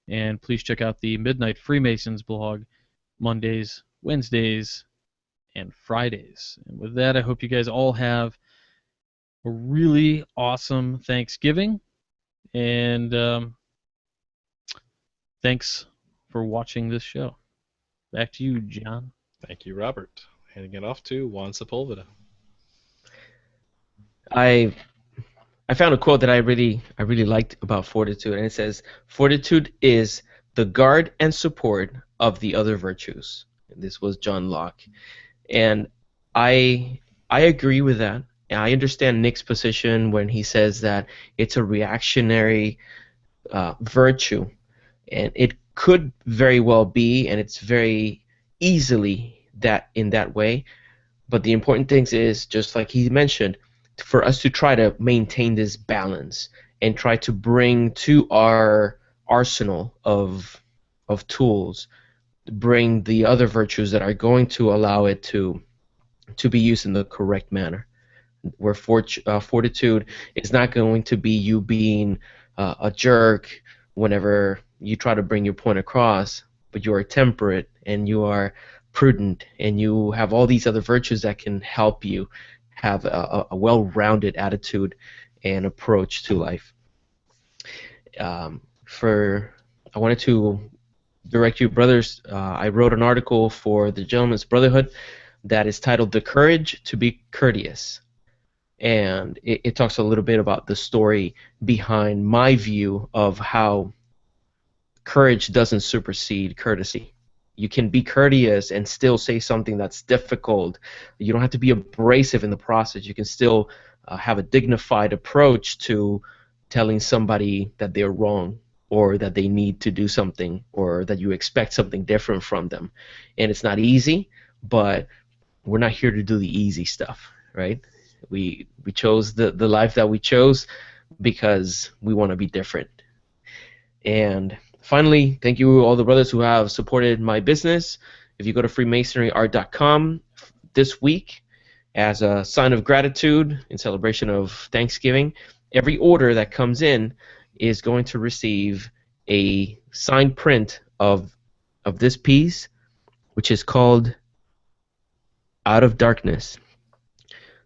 And please check out the Midnight Freemasons blog Mondays, Wednesdays, and Fridays. And with that, I hope you guys all have a really awesome Thanksgiving, and thanks for watching this show. Back to you, John. Thank you, Robert. Handing it off to Juan Sepulveda. I found a quote that I really liked about fortitude, and it says, "Fortitude is the guard and support of the other virtues." This was John Locke, and I agree with that. And I understand Nick's position when he says that it's a reactionary virtue, and it could very well be, and it's very easily that in that way. But the important thing is, just like he mentioned, for us to try to maintain this balance and try to bring to our arsenal of tools, bring the other virtues that are going to allow it to be used in the correct manner. Where fortitude is not going to be you being a jerk whenever you try to bring your point across, but you are temperate and you are prudent and you have all these other virtues that can help you have a well-rounded attitude and approach to life. I wanted to direct you, brothers. I wrote an article for the Gentleman's Brotherhood that is titled "The Courage to be Courteous." And it talks a little bit about the story behind my view of how courage doesn't supersede courtesy. You can be courteous and still say something that's difficult. You don't have to be abrasive in the process. You can still have a dignified approach to telling somebody that they're wrong, or that they need to do something, or that you expect something different from them. And it's not easy, but we're not here to do the easy stuff, right? We chose the life that we chose because we want to be different. And finally, thank you all the brothers who have supported my business. If you go to freemasonryart.com this week, as a sign of gratitude in celebration of Thanksgiving, every order that comes in is going to receive a signed print of this piece, which is called Out of Darkness.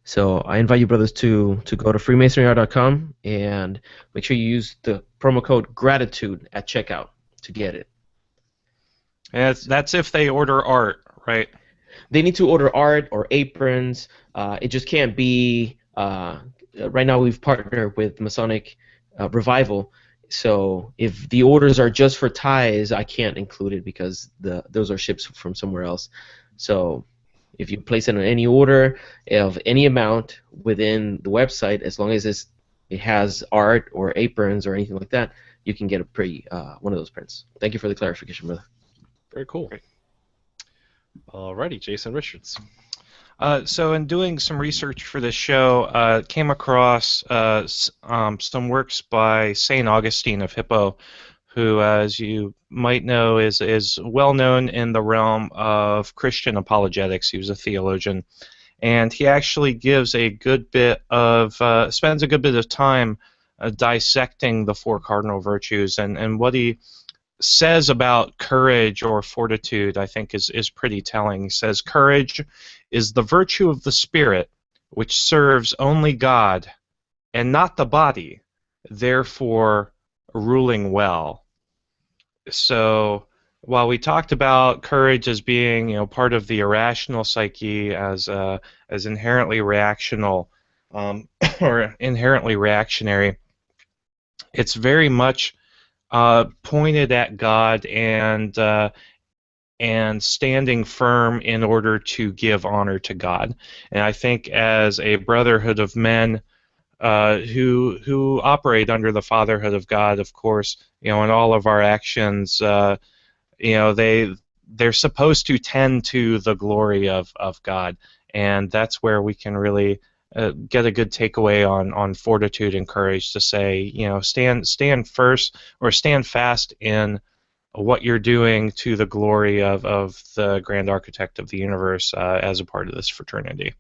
So I invite you, brothers, to go to freemasonryart.com and make sure you use the promo code GRATITUDE at checkout to get it. And that's if they order art, right? They need to order art or aprons. It just can't be. Right now, we've partnered with Masonic Revival. So if the orders are just for ties, I can't include it because those are ships from somewhere else. So if you place in any order of any amount within the website, as long as it has art or aprons or anything like that, you can get one of those prints. Thank you for the clarification, brother. Very cool. Great. Alrighty, Jason Richards. So in doing some research for this show, came across some works by St. Augustine of Hippo, who, as you might know, is well known in the realm of Christian apologetics. He was a theologian, and he actually gives a good bit of spends a good bit of time dissecting the four cardinal virtues, and what he says about courage or fortitude, I think, is pretty telling. He says, "Courage is the virtue of the spirit which serves only God and not the body, therefore ruling well." So while we talked about courage as being, part of the irrational psyche, as inherently reactional or inherently reactionary, it's very much pointed at God and standing firm in order to give honor to God. And I think as a brotherhood of men who operate under the fatherhood of God, of course, in all of our actions, they're supposed to tend to the glory of God, and that's where we can really get a good takeaway on fortitude and courage to say, stand first or stand fast in what you're doing to the glory of the grand architect of the universe as a part of this fraternity.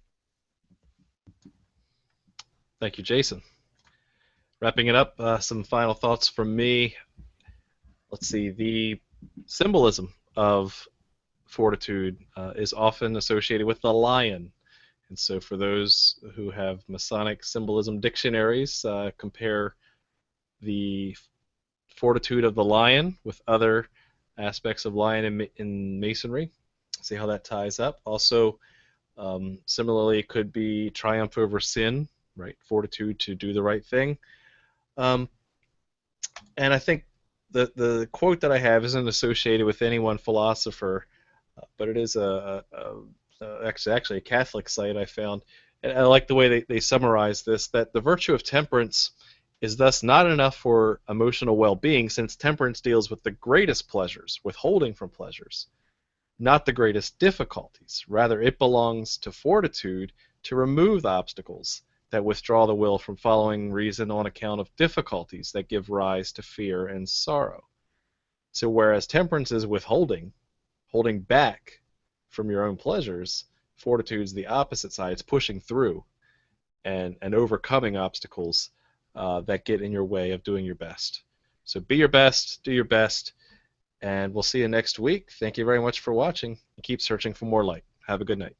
Thank you, Jason. Wrapping it up, some final thoughts from me. Let's see, the symbolism of fortitude is often associated with the lion. And so for those who have Masonic symbolism dictionaries, compare the Fortitude of the lion with other aspects of lion in Masonry. See how that ties up. Also, similarly, it could be triumph over sin, right? Fortitude to do the right thing. And I think the quote that I have isn't associated with any one philosopher, but it is actually a Catholic site I found. And I like the way they summarize this, that the virtue of temperance is thus not enough for emotional well-being, since temperance deals with the greatest pleasures, withholding from pleasures, not the greatest difficulties. Rather, it belongs to fortitude to remove the obstacles that withdraw the will from following reason on account of difficulties that give rise to fear and sorrow. So whereas temperance is withholding, holding back from your own pleasures, fortitude is the opposite side. It's pushing through and overcoming obstacles that get in your way of doing your best. So be your best, do your best, and we'll see you next week. Thank you very much for watching, and keep searching for more light. Have a good night.